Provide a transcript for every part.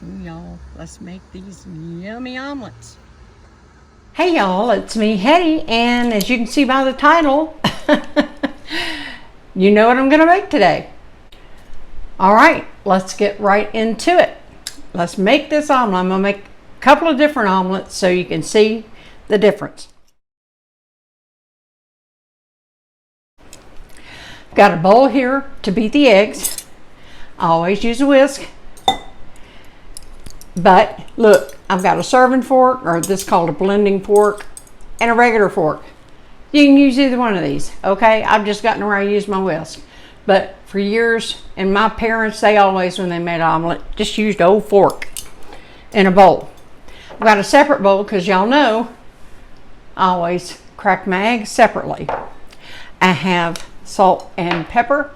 Y'all, let's make these yummy omelets. Hey y'all, it's me, Hetty, and as you can see by the title, you know what I'm gonna make today. All right, let's get right into it. Let's make this omelet. I'm gonna make a couple of different omelets so you can see the difference. Got a bowl here to beat the eggs. I always use a whisk. But look, I've got a serving fork, or this is called a blending fork, and a regular fork. You can use either one of these, okay? I've just gotten where I use my whisk. But for years, and my parents, they always, when they made omelet, just used an old fork in a bowl. I've got a separate bowl because y'all know I always crack my eggs separately. I have salt and pepper.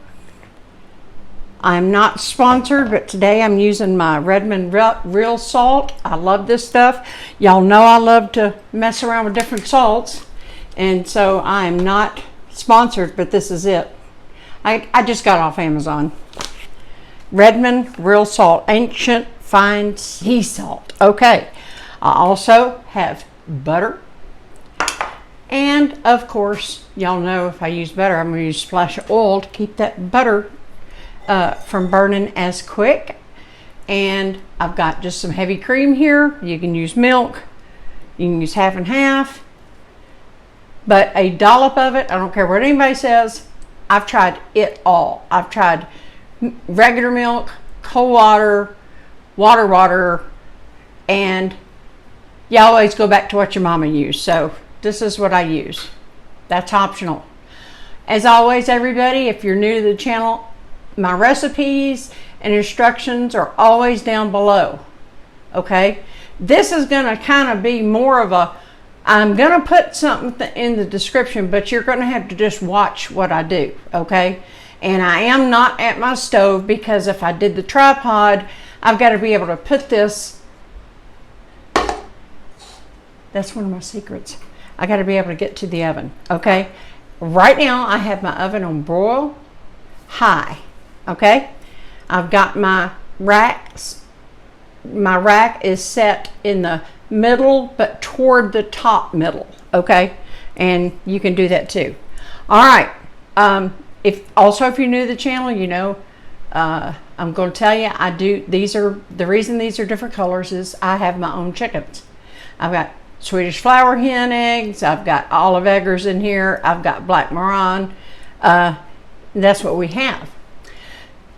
I'm not sponsored, but today I'm using my Redmond real salt. I love this stuff. Y'all know I love to mess around with different salts, and so I'm not sponsored, but this is it. I just got off Amazon. Redmond real salt, ancient fine sea salt. Okay, I also have butter, and of course, y'all know if I use butter, I'm going to use a splash of oil to keep that butter from burning as quick. And I've got just some heavy cream here. You can use milk, you can use half and half, but a dollop of it, I don't care what anybody says, I've tried it all. I've tried regular milk, cold water, water, and you always go back to what your mama used. So this is what I use. That's optional. As always, everybody, if you're new to the channel, my recipes and instructions are always down below, okay? This is gonna kind of be more of a, I'm gonna put something in the description, but you're gonna have to just watch what I do, okay? And I am not at my stove because if I did the tripod, I've got to be able to put this, that's one of my secrets. I got to be able to get to the oven, okay? Right now I have my oven on broil high. Okay, I've got my racks. My rack is set in the middle, but toward the top middle. Okay, and you can do that too. All right. If you're new to the channel, you know, I'm going to tell you, I do. These are the reason these are different colors is I have my own chickens. I've got Swedish flower hen eggs. I've got olive eggers in here. I've got black Marron. That's what we have.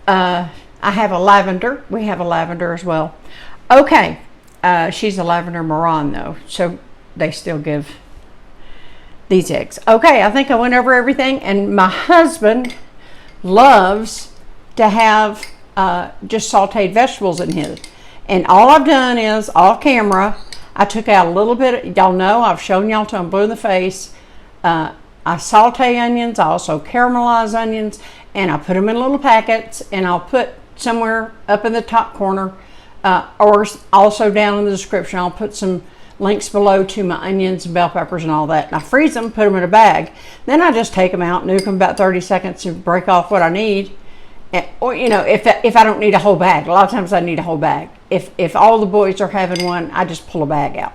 I have a lavender. We have a lavender as well. Okay, she's a lavender Marron though, so they still give these eggs. Okay, I think I went over everything, and my husband loves to have just sautéed vegetables in his. And all I've done is, off camera, I took out a little bit, y'all know, I've shown y'all till I'm blue in the face. I saute onions, I also caramelize onions, and I put them in little packets, and I'll put somewhere up in the top corner, or also down in the description, I'll put some links below to my onions and bell peppers and all that. And I freeze them, put them in a bag. Then I just take them out, nuke them about 30 seconds and break off what I need. Or, you know, if I don't need a whole bag, a lot of times I need a whole bag. If all the boys are having one, I just pull a bag out.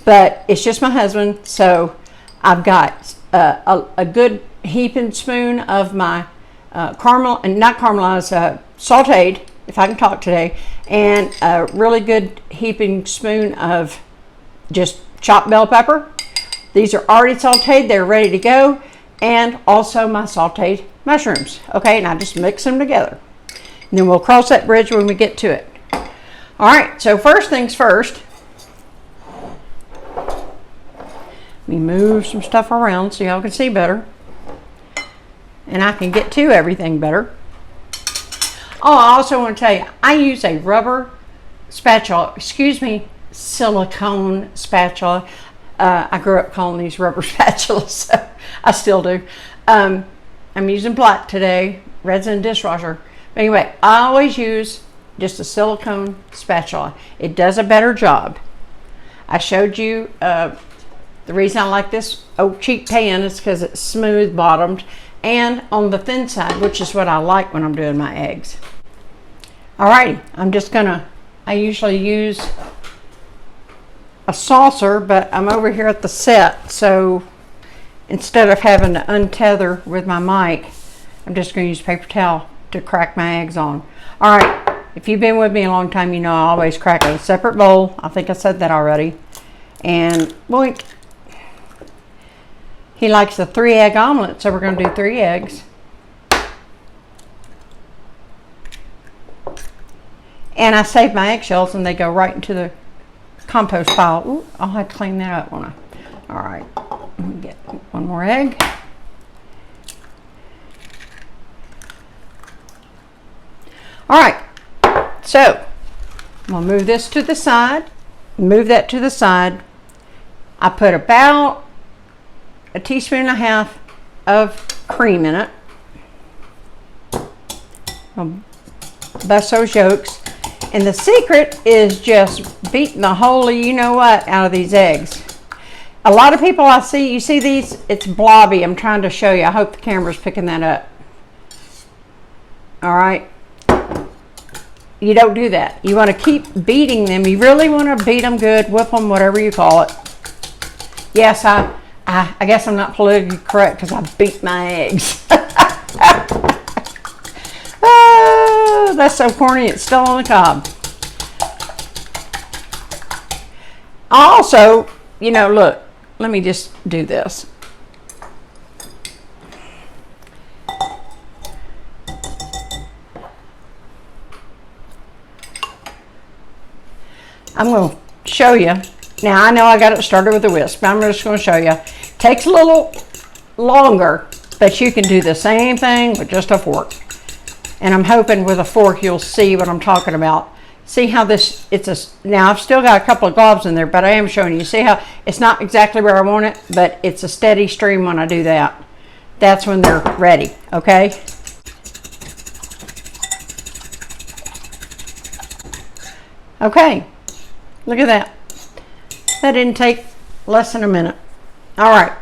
But it's just my husband, so I've got a good heaping spoon of my sautéed, if I can talk today, and a really good heaping spoon of just chopped bell pepper. These are already sautéed, they're ready to go, and also my sautéed mushrooms. Okay, and I just mix them together. And then we'll cross that bridge when we get to it. All right, so first things first, let me move some stuff around so y'all can see better. And I can get to everything better. Oh, I also want to tell you, I use a rubber spatula, silicone spatula. I grew up calling these rubber spatulas, so I still do. I'm using black today, red's in the dishwasher. But anyway, I always use just a silicone spatula. It does a better job. I showed you the reason I like this old cheap pan is because it's smooth bottomed and on the thin side, which is what I like when I'm doing my eggs. Alrighty, I'm just gonna I usually use a saucer, but I'm over here at the set, so instead of having to untether with my mic, I'm just going to use paper towel to crack my eggs on. All right, if you've been with me a long time, you know I always crack a separate bowl. I think I said that already. And boink. He likes a 3-egg omelet, so we're going to do 3 eggs. And I save my eggshells and they go right into the compost pile. Ooh, I'll have to clean that up, won't I? All right, let me get one more egg. All right, so I'm gonna move this to the side, move that to the side. I put about a teaspoon and a half of cream in it. I'll bust those yolks. And the secret is just beating the holy you know what out of these eggs. A lot of people I see, you see these, it's blobby. I'm trying to show you. I hope the camera's picking that up. All right. You don't do that. You want to keep beating them. You really want to beat them good, whip them, whatever you call it. Yes, I guess I'm not politically correct because I beat my eggs. Oh, that's so corny, it's still on the cob. Also, you know, look, let me just do this. I'm going to show you. Now, I know I got it started with a whisk, but I'm just going to show you. Takes a little longer, but you can do the same thing with just a fork. And I'm hoping with a fork you'll see what I'm talking about. See how this, now I've still got a couple of globs in there, but I am showing you. See how it's not exactly where I want it, but it's a steady stream when I do that. That's when they're ready, okay? Okay, look at that. That didn't take less than a minute. All right,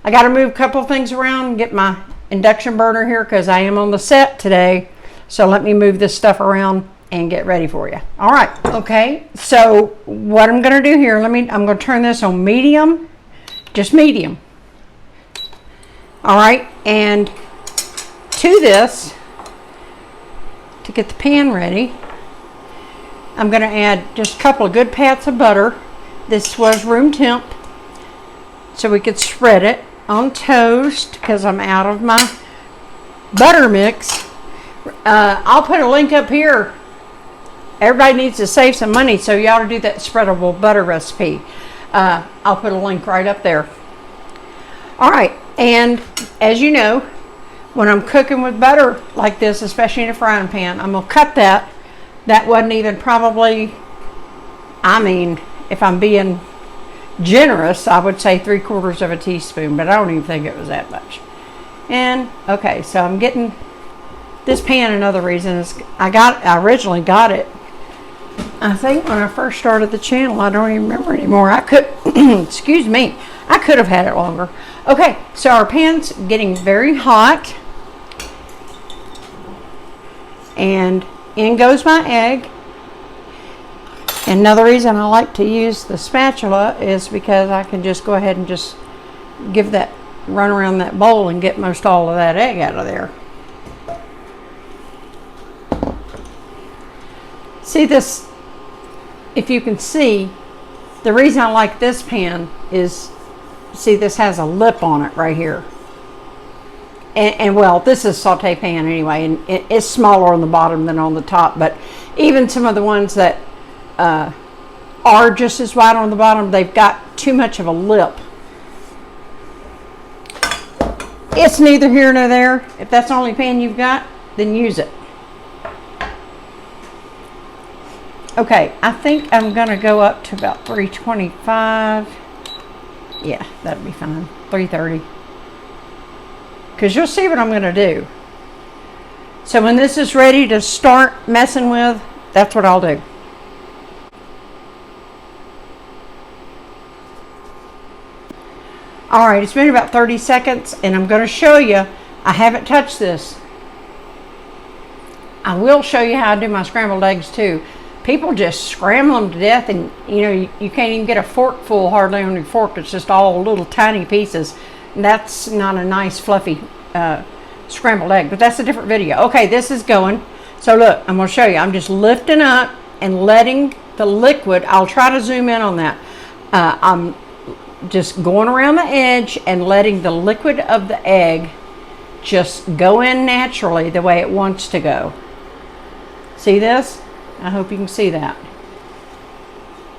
I got to move a couple of things around and get my induction burner here because I am on the set today. So let me move this stuff around and get ready for you. All right, okay. So what I'm going to do here, I'm going to turn this on medium, just medium. All right, and to this, to get the pan ready, I'm going to add just a couple of good pats of butter. This was room temp, so we could spread it on toast because I'm out of my butter mix. I'll put a link up here. Everybody needs to save some money, so you ought to do that spreadable butter recipe. I'll put a link right up there. All right, and as you know, when I'm cooking with butter like this, especially in a frying pan, I'm gonna cut that. That wasn't even probably, I mean, if I'm being generous, I would say 3/4 of a teaspoon, but I don't even think it was that much. And okay, so I'm getting this pan. Another reason is I originally got it, I think when I first started the channel. I don't even remember anymore. I could, excuse me, I could have had it longer. Okay, so our pan's getting very hot. And in goes my egg. And another reason I like to use the spatula is because I can just go ahead and just give that run around that bowl and get most all of that egg out of there. See this, if you can see, the reason I like this pan is, see, this has a lip on it right here. And well, this is a sauté pan anyway, and it's smaller on the bottom than on the top, but even some of the ones that are just as wide on the bottom, they've got too much of a lip. It's neither here nor there. If that's the only pan you've got, then use it. Okay, I think I'm gonna go up to about 325. Yeah, that'd be fine. 330. Because you'll see what I'm gonna do. So when this is ready to start messing with, that's what I'll do. All right, it's been about 30 seconds, and I'm gonna show you, I haven't touched this. I will show you how I do my scrambled eggs too. people just scramble them to death, and you know, you can't even get a fork full hardly on your fork. It's just all little tiny pieces. And that's not a nice fluffy scrambled egg, but that's a different video. Okay, this is going. So look, I'm going to show you. I'm just lifting up and letting the liquid, I'll try to zoom in on that. I'm just going around the edge and letting the liquid of the egg just go in naturally the way it wants to go. See this? I hope you can see that.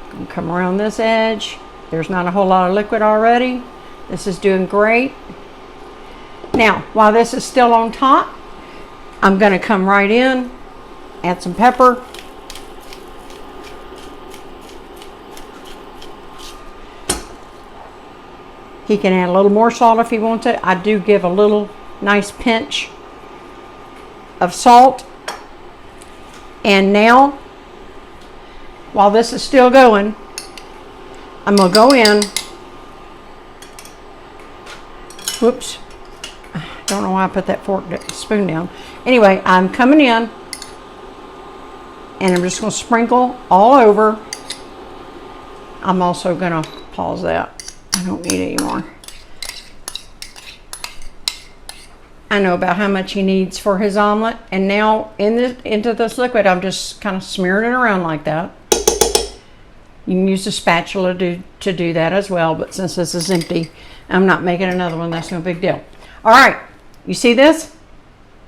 I'm gonna come around this edge. There's not a whole lot of liquid already. This is doing great. Now, while this is still on top, I'm going to come right in, add some pepper. He can add a little more salt if he wants it. I do give a little nice pinch of salt. And now, while this is still going, I'm going to go in. Whoops. I don't know why I put that spoon down. Anyway, I'm coming in and I'm just going to sprinkle all over. I'm also going to pause that. I don't need it anymore. I know about how much he needs for his omelet. And now into this liquid, I'm just kind of smearing it around like that. You can use a spatula to do that as well, but since this is empty, I'm not making another one. That's no big deal. All right, you see this?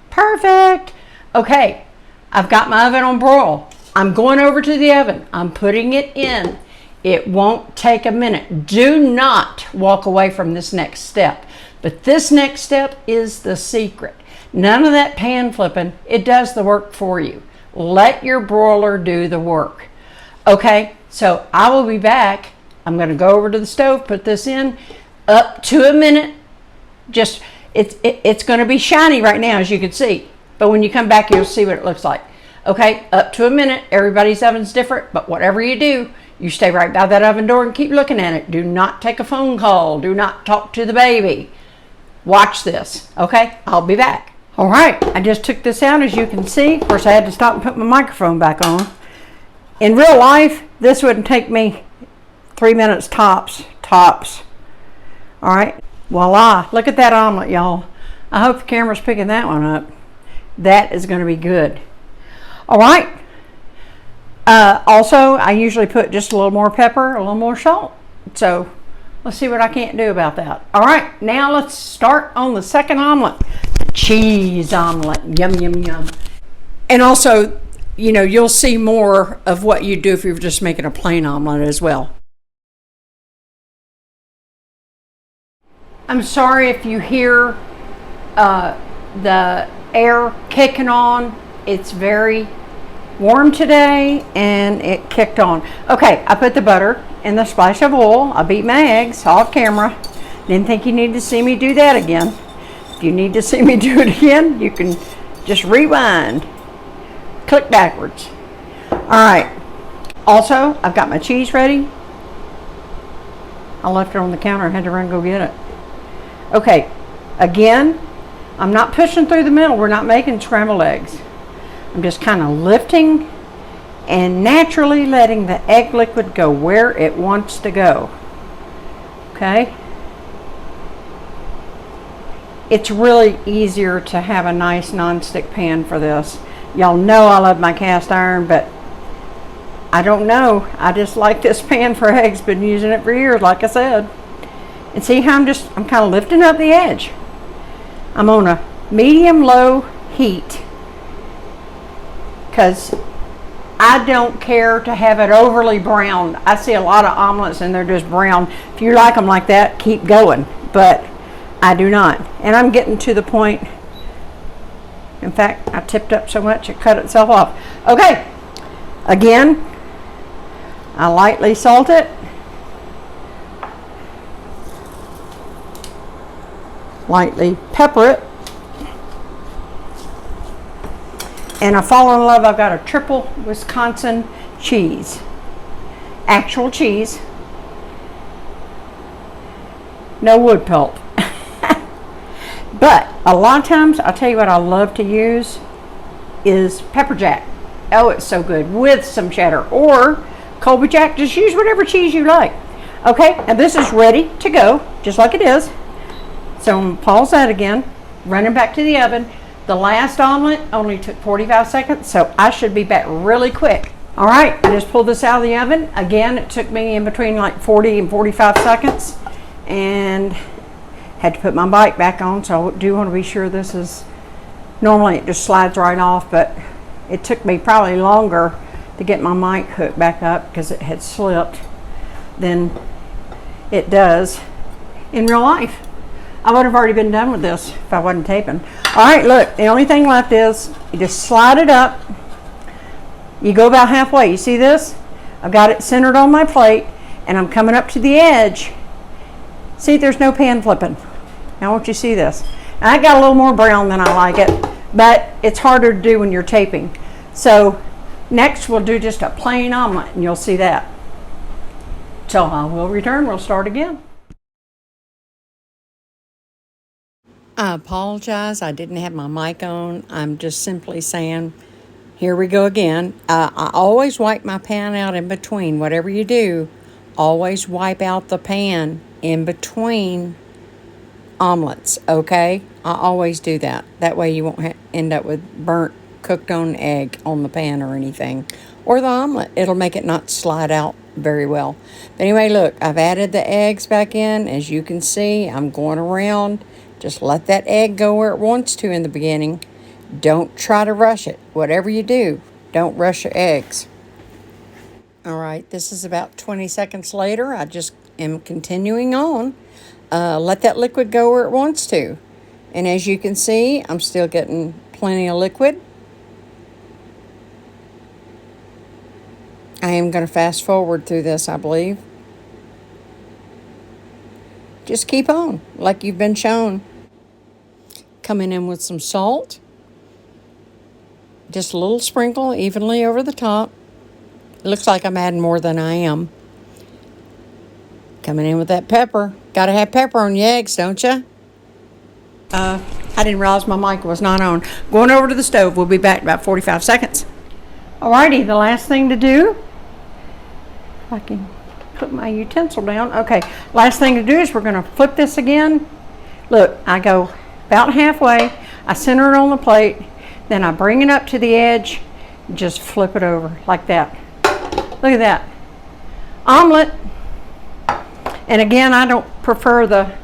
Perfect. Okay, I've got my oven on broil. I'm going over to the oven. I'm putting it in. It won't take a minute. Do not walk away from this next step. But this next step is the secret. None of that pan flipping. It does the work for you. Let your broiler do the work. Okay, so I will be back. I'm going to go over to the stove, put this in up to a minute. Just it's going to be shiny right now, as you can see. But when you come back, you'll see what it looks like. Okay, up to a minute. Everybody's oven's different, but whatever you do, you stay right by that oven door and keep looking at it. Do not take a phone call. Do not talk to the baby. Watch this. Okay, I'll be back. All right, I just took this out, as you can see. Of course, I had to stop and put my microphone back on. In real life, this wouldn't take me 3 minutes tops. All right, voila. Look at that omelet, y'all. I hope the camera's picking that one up. That is going to be good. All right. Also, I usually put just a little more pepper, a little more salt. So let's see what I can't do about that. All right, now let's start on the second omelet. The cheese omelet. Yum, yum, yum. And also, you know, you'll see more of what you do if you're just making a plain omelet as well. I'm sorry if you hear the air kicking on. It's very warm today and it kicked on. Okay, I put the butter and the splash of oil. I beat my eggs off camera. Didn't think you needed to see me do that again. If you need to see me do it again, you can just rewind. Click backwards. All right. Also, I've got my cheese ready. I left it on the counter. I had to run and go get it. Okay. Again, I'm not pushing through the middle. We're not making scrambled eggs. I'm just kind of lifting and naturally letting the egg liquid go where it wants to go. Okay? It's really easier to have a nice non-stick pan for this. Y'all know I love my cast iron, but I don't know. I just like this pan for eggs. Been using it for years, like I said. And see how I'm kind of lifting up the edge. I'm on a medium-low heat because I don't care to have it overly browned. I see a lot of omelets and they're just brown. If you like them like that, keep going. But I do not. And I'm getting to the point. In fact, I tipped up so much it cut itself off. Okay. Again, I lightly salt it. Lightly pepper it. And I fall in love. I've got a triple Wisconsin cheese. Actual cheese. No wood pulp. But a lot of times, I'll tell you what I love to use is pepper jack. Oh, it's so good with some cheddar or Colby Jack. Just use whatever cheese you like. Okay, and this is ready to go, just like it is. So I'm going to pause that again, running back to the oven. The last omelet only took 45 seconds, so I should be back really quick. All right, I just pulled this out of the oven. Again, it took me in between like 40 and 45 seconds, and had to put my bike back on, so I do want to be sure this is, normally it just slides right off, but it took me probably longer to get my mic hooked back up because it had slipped than it does in real life. I would have already been done with this if I wasn't taping. All right, look, the only thing left is you just slide it up. You go about halfway. You see this? I've got it centered on my plate, and I'm coming up to the edge. See, there's no pan flipping. Now, I want you to see this. I got a little more brown than I like it, but it's harder to do when you're taping. So next, we'll do just a plain omelet, and you'll see that. So I will return. We'll start again. I apologize. I didn't have my mic on. I'm just simply saying, here we go again. I always wipe my pan out in between. Whatever you do, always wipe out the pan in between omelets, okay? I always do that. That way you won't end up with burnt, cooked on egg on the pan or anything. Or the omelet. It'll make it not slide out very well. But anyway, look, I've added the eggs back in. As you can see, I'm going around. Just let that egg go where it wants to in the beginning. Don't try to rush it. Whatever you do, don't rush your eggs. All right, this is about 20 seconds later. I just am continuing on. Let that liquid go where it wants to. And as you can see, I'm still getting plenty of liquid. I am going to fast forward through this, I believe. Just keep on, like you've been shown. Coming in with some salt. Just a little sprinkle evenly over the top. It looks like I'm adding more than I am. Coming in with that pepper. Got to have pepper on your eggs, don't you? I didn't realize my mic was not on. Going over to the stove. We'll be back in about 45 seconds. Alrighty, the last thing to do, if I can put my utensil down. Okay, last thing to do is we're going to flip this again. Look, I go about halfway. I center it on the plate. Then I bring it up to the edge. Just flip it over like that. Look at that. Omelet. And again, I don't prefer the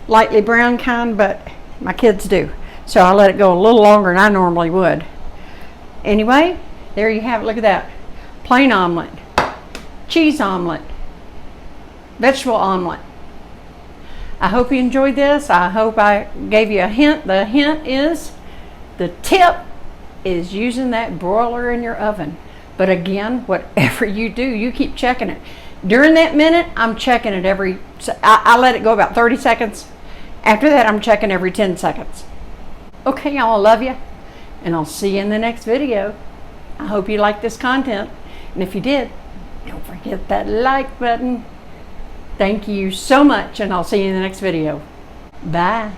lightly brown kind, but my kids do. So I let it go a little longer than I normally would. Anyway, there you have it. Look at that. Plain omelet. Cheese omelet. Vegetable omelet. I hope you enjoyed this. I hope I gave you a hint. The hint is, the tip is using that broiler in your oven. But again, whatever you do, you keep checking it. During that minute, I'm checking it I let it go about 30 seconds. After that, I'm checking every 10 seconds. Okay, y'all, I love you. And I'll see you in the next video. I hope you liked this content. And if you did, don't forget that like button. Thank you so much, and I'll see you in the next video. Bye.